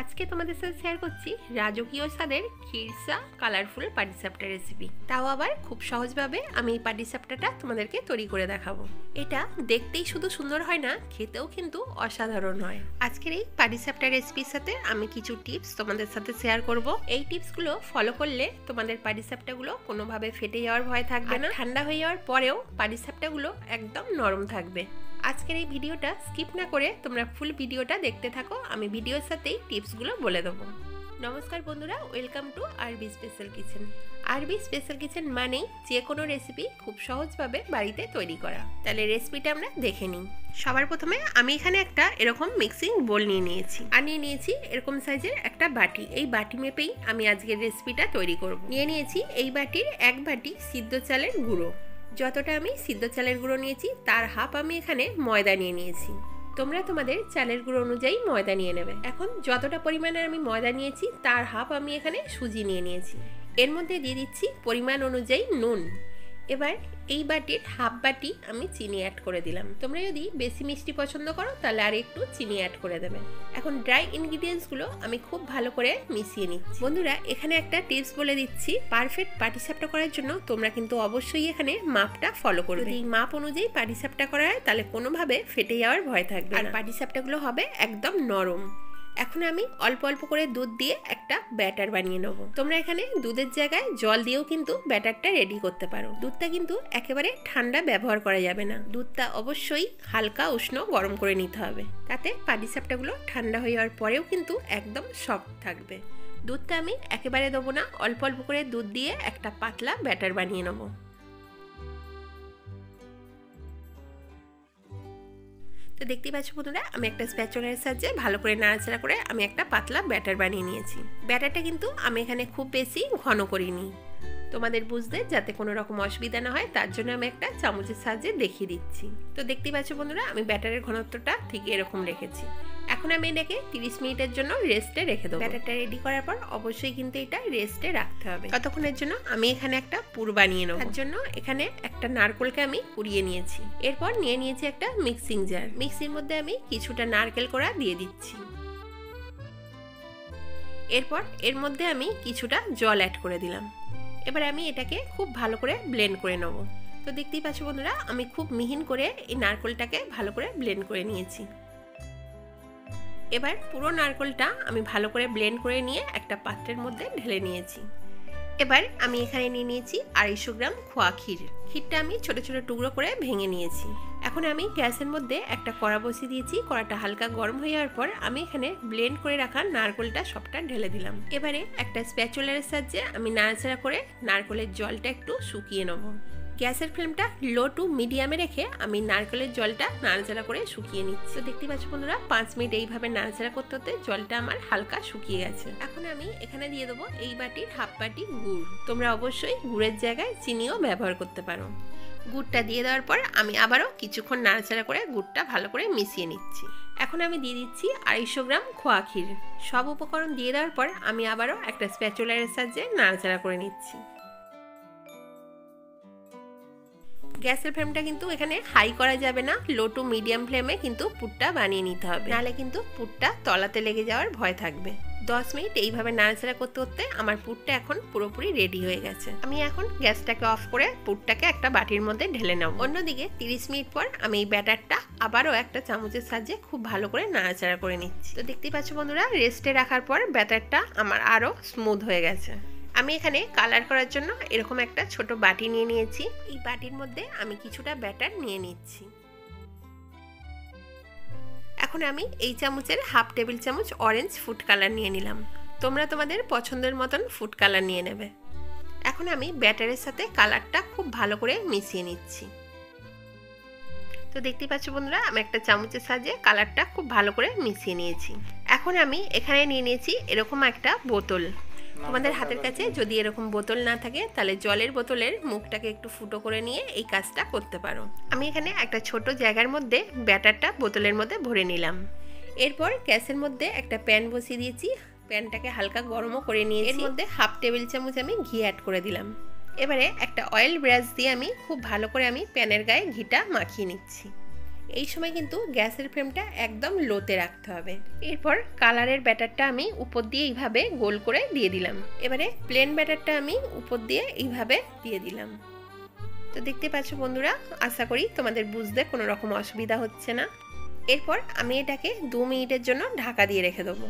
আজকে তোমাদের সাথে শেয়ার করছি রাজকীয় স্বাদের খিরসা কালারফুল পাটিসাপটা রেসিপি। তাও আবার খুব সহজভাবে আমি এই পাটিসাপটাটা তোমাদেরকে তৈরি করে দেখাবো। এটা দেখতেই শুধু সুন্দর হয় না, খেতেও কিন্তু অসাধারণ হয়। আজকের এই পাটিসাপটা রেসিপির সাথে আমি কিছু টিপস তোমাদের সাথে শেয়ার করব। এই টিপসগুলো ফলো করলে তোমাদের পাটিসাপটাগুলো কোনোভাবে ফেটে যাওয়ার ভয় থাকবে না, ঠান্ডা হয়ে যাওয়ার পরেও পাটিসাপটাগুলো একদম নরম থাকবে। আজকের এই ভিডিওটা স্কিপ না করে তোমরা ফুল ভিডিওটা দেখতে থাকো, আমি ভিডিওর সাথেই টিপসগুলো বলে দেবো। নমস্কার বন্ধুরা, ওয়েলকাম টু আরবি স্পেশাল কিচেন। আরবি স্পেশাল কিচেন মানেই যে কোনো রেসিপি খুব সহজভাবে বাড়িতে তৈরি করা। তাহলে রেসিপিটা আমরা দেখে নিই। সবার প্রথমে আমি এখানে একটা এরকম মিক্সিং বোল নিয়ে নিয়েছি, আর নিয়ে নিয়েছি এরকম সাইজের একটা বাটি। এই বাটি মেপেই আমি আজকের রেসিপিটা তৈরি করব। নিয়ে নিয়েছি এই বাটির এক বাটি সিদ্ধ চালের গুঁড়ো। যতটা আমি সিদ্ধ চালের গুঁড়ো নিয়েছি তার হাফ আমি এখানে ময়দা নিয়ে নিয়েছি। তোমরা তোমাদের চালের গুঁড়ো অনুযায়ী ময়দা নিয়ে নেবে। এখন যতটা পরিমাণে আমি ময়দা নিয়েছি তার হাফ আমি এখানে সুজি নিয়ে নিয়েছি। এর মধ্যে দিয়ে দিচ্ছি পরিমাণ অনুযায়ী নুন। এবার এই বাটির হাফ বাটি আমি চিনি অ্যাড করে দিলাম। তোমরা যদি বেশি মিষ্টি পছন্দ করো তাহলে আর একটু চিনি অ্যাড করে দেবে। এখন ড্রাই ইনগ্রিডিয়েন্টসগুলো আমি খুব ভালো করে মিশিয়ে নিচ্ছি। বন্ধুরা, এখানে একটা টিপস বলে দিচ্ছি, পারফেক্ট পাটিসাপটা করার জন্য তোমরা কিন্তু অবশ্যই এখানে মাপটা ফলো করবে। যদি মাপ অনুযায়ী পাটিসাপটা করা হয় তাহলে কোনোভাবে ফেটে যাওয়ার ভয় থাকবে না, আর পাটিসাপটাগুলো হবে একদম নরম। এখন আমি অল্প অল্প করে দুধ দিয়ে একটা ব্যাটার বানিয়ে নেবো। তোমরা এখানে দুধের জায়গায় জল দিয়েও কিন্তু ব্যাটারটা রেডি করতে পারো। দুধটা কিন্তু একেবারে ঠান্ডা ব্যবহার করা যাবে না, দুধটা অবশ্যই হালকা উষ্ণ গরম করে নিতে হবে, তাতে পাটিসাপটাগুলো ঠান্ডা হয়ে যাওয়ার পরেও কিন্তু একদম সফট থাকবে। দুধটা আমি একেবারে দেবো না, অল্প অল্প করে দুধ দিয়ে একটা পাতলা ব্যাটার বানিয়ে নেবো। তো দেখতেই পাচ্ছ বন্ধুরা, আমি একটা স্প্যাচুলার সাহায্যে ভালো করে নাড়াচাড়া করে আমি একটা পাতলা ব্যাটার বানিয়ে নিয়েছি। ব্যাটারটা কিন্তু আমি এখানে খুব বেশি ঘন করিনি, তোমাদের বুঝতে যাতে কোনো রকম অসুবিধা না হয় তার জন্য আমি একটা চামচের সাহায্যে দেখিয়ে দিচ্ছি। তো দেখতেই পাচ্ছ বন্ধুরা, আমি ব্যাটারের ঘনত্বটা ঠিক এরকম রেখেছি। এখন আমি এটাকে 30 মিনিটের জন্য রেস্টে রেখে দেবো। ব্যাটারটা রেডি করার পর অবশ্যই কিন্তু এটা রেস্টে রাখতে হবে। ততক্ষণের জন্য আমি এখানে একটা পুর বানিয়ে নেবো। তার জন্য এখানে একটা নারকেলকে আমি কুড়িয়ে নিয়েছি। এরপর নিয়ে নিয়েছি একটা মিক্সিং জার। মিক্সির মধ্যে আমি কিছুটা নারকেল কোড়া দিয়ে দিচ্ছি। এরপর এর মধ্যে আমি কিছুটা জল অ্যাড করে দিলাম। এবার আমি এটাকে খুব ভালো করে ব্লেন্ড করে নেব। তো দেখতেই পাচ্ছ বন্ধুরা, আমি খুব মিহিন করে এই নারকেলটাকে ভালো করে ব্লেন্ড করে নিয়েছি। এবার পুরো নারকেলটা আমি ভালো করে ব্লেন্ড করে নিয়ে একটা পাত্রের মধ্যে ঢেলে নিয়েছি। এবার আমি এখানে নিয়ে নিয়েছি 250 গ্রাম খোয়া ক্ষীর। ক্ষীরটা আমি ছোট ছোট টুকরো করে ভেঙে নিয়েছি। এখন আমি গ্যাসের মধ্যে একটা কড়া বসিয়ে দিয়েছি। কড়াটা হালকা গরম হয়ে যাওয়ার পর আমি এখানে ব্লেন্ড করে রাখা নারকেলটা সবটা ঢেলে দিলাম। এবারে একটা স্প্যাচুলারের সাহায্যে আমি নাড়াচাড়া করে নারকেলের জলটা একটু শুকিয়ে নেব। গ্যাসের ফ্লেমটা লো টু মিডিয়ামে রেখে আমি নারকেলের জলটা নাড়াচাড়া করে শুকিয়ে নিচ্ছি। তো দেখতে পাচ্ছ বন্ধুরা, 5 মিনিট এইভাবে নাড়াচাড়া করতে হতে জলটা আমার হালকা শুকিয়ে গেছে। এখন আমি এখানে দিয়ে দেবো এই বাটির হাফ বাটি গুড়। তোমরা অবশ্যই গুড়ের জায়গায় চিনিও ব্যবহার করতে পারো। গুড়টা দিয়ে দেওয়ার পর আমি আবারও কিছুক্ষণ নাড়াচাড়া করে গুড়টা ভালো করে মিশিয়ে নিচ্ছি। এখন আমি দিয়ে দিচ্ছি 250 গ্রাম খোয়া ক্ষীর। সব উপকরণ দিয়ে দেওয়ার পর আমি আবারও একটা স্প্যাচুলারের সাহায্যে নাড়াচাড়া করে নিচ্ছি। গ্যাসের ফ্লেমটা কিন্তু এখানে হাই করা যাবে না, লো টু মিডিয়াম ফ্লেমে কিন্তু পুরটা বানিয়ে নিতে হবে, নাহলে কিন্তু পুরটা তলাতে লেগে যাওয়ার ভয় থাকবে। 10 মিনিট এইভাবে নাড়াচাড়া করতে করতে আমার পুরটা এখন পুরোপুরি রেডি হয়ে গেছে। আমি এখন গ্যাসটাকে অফ করে পুরটাকে একটা বাটির মধ্যে ঢেলে নেব। অন্যদিকে 30 মিনিট পর আমি এই ব্যাটারটা আবারও একটা চামচের সাহায্যে খুব ভালো করে নাড়াচাড়া করে নিচ্ছি। তো দেখতেই পাচ্ছ বন্ধুরা, রেস্টে রাখার পর ব্যাটারটা আমার আরও স্মুথ হয়ে গেছে। আমি এখানে কালার করার জন্য এরকম একটা ছোট বাটি নিয়ে নিয়েছি। এই বাটির মধ্যে আমি কিছুটা ব্যাটার নিয়ে নিচ্ছি। এখন আমি এই চামচের হাফ টেবিল চামচ অরেঞ্জ ফুড কালার নিয়ে নিলাম। তোমরা তোমাদের পছন্দের মতন ফুড কালার নিয়ে নেবে। এখন আমি ব্যাটারের সাথে কালারটা খুব ভালো করে মিশিয়ে নিচ্ছি। তো দেখতে পাচ্ছ বন্ধুরা, আমি একটা চামচের সাহায্যে কালারটা খুব ভালো করে মিশিয়ে নিয়েছি। এখন আমি এখানে নিয়ে নিয়েছি এরকম একটা বোতল। তোমাদের হাতের কাছে যদি এরকম বোতল না থাকে তাহলে জলের বোতলের মুখটাকে একটু ফুটো করে নিয়ে এই কাজটা করতে পারো। আমি এখানে একটা ছোট জায়গার মধ্যে ব্যাটারটা বোতলের মধ্যে ভরে নিলাম। এরপর গ্যাসের মধ্যে একটা প্যান বসিয়ে দিয়েছি। প্যানটাকে হালকা গরমও করে নিয়ে এর মধ্যে হাফ টেবিল চামচ আমি ঘি অ্যাড করে দিলাম। এবারে একটা অয়েল ব্রাশ দিয়ে আমি খুব ভালো করে আমি প্যানের গায়ে ঘিটা মাখিয়ে নিচ্ছি। এই সময় কিন্তু গ্যাসের ফ্লেমটা একদম লোতে রাখতে হবে। এরপর কালারের ব্যাটারটা আমি উপর দিয়ে এইভাবে গোল করে দিয়ে দিলাম। এবারে প্লেন ব্যাটারটা আমি উপর দিয়ে এইভাবে দিয়ে দিলাম। তো দেখতে পাচ্ছ বন্ধুরা, আশা করি তোমাদের বুঝতে কোনো রকম অসুবিধা হচ্ছে না। এরপর আমি এটাকে 2 মিনিটের জন্য ঢাকা দিয়ে রেখে দেবো।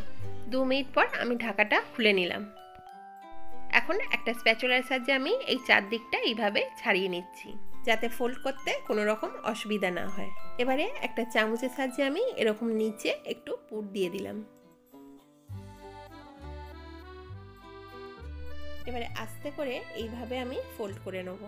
2 মিনিট পর আমি ঢাকাটা খুলে নিলাম। এখন একটা স্প্যাচুলার সাহায্যে আমি এই চারদিকটা এইভাবে ছাড়িয়ে নিচ্ছি, যাতে ফোল্ড করতে কোনো রকম অসুবিধা না হয়। এবারে একটা চামচের সাহায্যে আমি এরকম নিচে একটু পুর দিয়ে দিলাম। এবারে আস্তে করে এইভাবে আমি ফোল্ড করে নেব।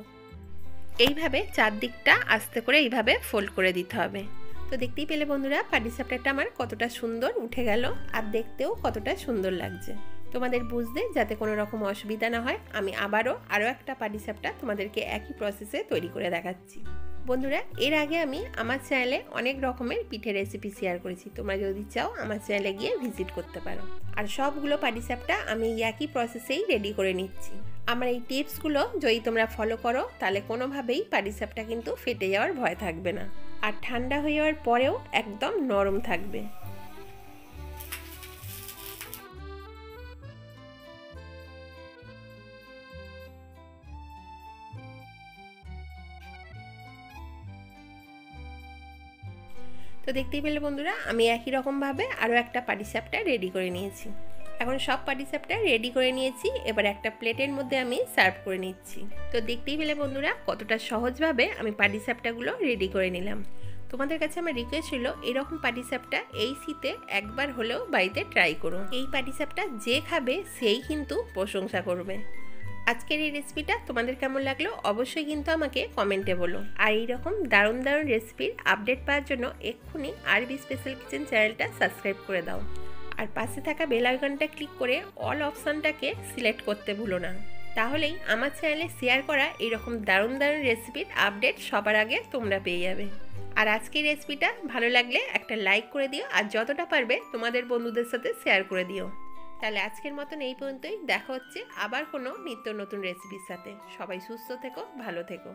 এইভাবে চারদিকটা আস্তে করে এইভাবে ফোল্ড করে দিতে হবে। তো দেখতেই পেলে বন্ধুরা, পাটিসাপটাটা আমার কতটা সুন্দর উঠে গেল আর দেখতেও কতটা সুন্দর লাগছে। তোমাদের বুঝতে যাতে কোনো রকম অসুবিধা না হয়, আমি আরও একটা পাটিসাপটা তোমাদেরকে একই প্রসেসে তৈরি করে দেখাচ্ছি। বন্ধুরা, এর আগে আমি আমার চ্যানেলে অনেক রকমের পিঠে রেসিপি শেয়ার করেছি, তোমরা যদি চাও আমার চ্যানেলে গিয়ে ভিজিট করতে পারো। আর সবগুলো পাটিসাপটা আমি একই প্রসেসেই রেডি করে নিচ্ছি। আমার এই টিপসগুলো যদি তোমরা ফলো করো তাহলে কোনোভাবেই পাটিসাপটা কিন্তু ফেটে যাওয়ার ভয় থাকবে না, আর ঠান্ডা হয়ে যাওয়ার পরেও একদম নরম থাকবে। তো দেখতেই পেলে বন্ধুরা, আমি একই রকমভাবে আরও একটা পাটিসাপটা রেডি করে নিয়েছি। এখন সব পাটিসাপটা রেডি করে নিয়েছি, এবার একটা প্লেটের মধ্যে আমি সার্ভ করে নিচ্ছি। তো দেখতেই পেলে বন্ধুরা, কতটা সহজভাবে আমি পাটিসাপটাগুলো রেডি করে নিলাম। তোমাদের কাছে আমার রিকোয়েস্ট ছিল, এরকম পাটিসাপটা এই শীতে একবার হলেও বাড়িতে ট্রাই করো। এই পাটিসাপটা যে খাবে সেই কিন্তু প্রশংসা করবে। আজকের এই রেসিপিটা তোমাদের কেমন লাগলো অবশ্যই কিন্তু আমাকে কমেন্টে বলো। আর এইরকম দারুণ দারুণ রেসিপির আপডেট পাওয়ার জন্য এক্ষুনি আরবি স্পেশাল কিচেন চ্যানেলটা সাবস্ক্রাইব করে দাও। আর পাশে থাকা বেল আইকনটা ক্লিক করে অল অপশানটাকে সিলেক্ট করতে ভুলো না, তাহলেই আমার চ্যানেলে শেয়ার করা এইরকম দারুণ দারুণ রেসিপির আপডেট সবার আগে তোমরা পেয়ে যাবে। আর আজকের রেসিপিটা ভালো লাগলে একটা লাইক করে দিও, আর যতটা পারবে তোমাদের বন্ধুদের সাথে শেয়ার করে দিও। তাহলে আজকের মতন এই পর্যন্তই, দেখা হচ্ছে আবার কোনো নিত্য নতুন রেসিপির সাথে। সবাই সুস্থ থেকো, ভালো থেকো।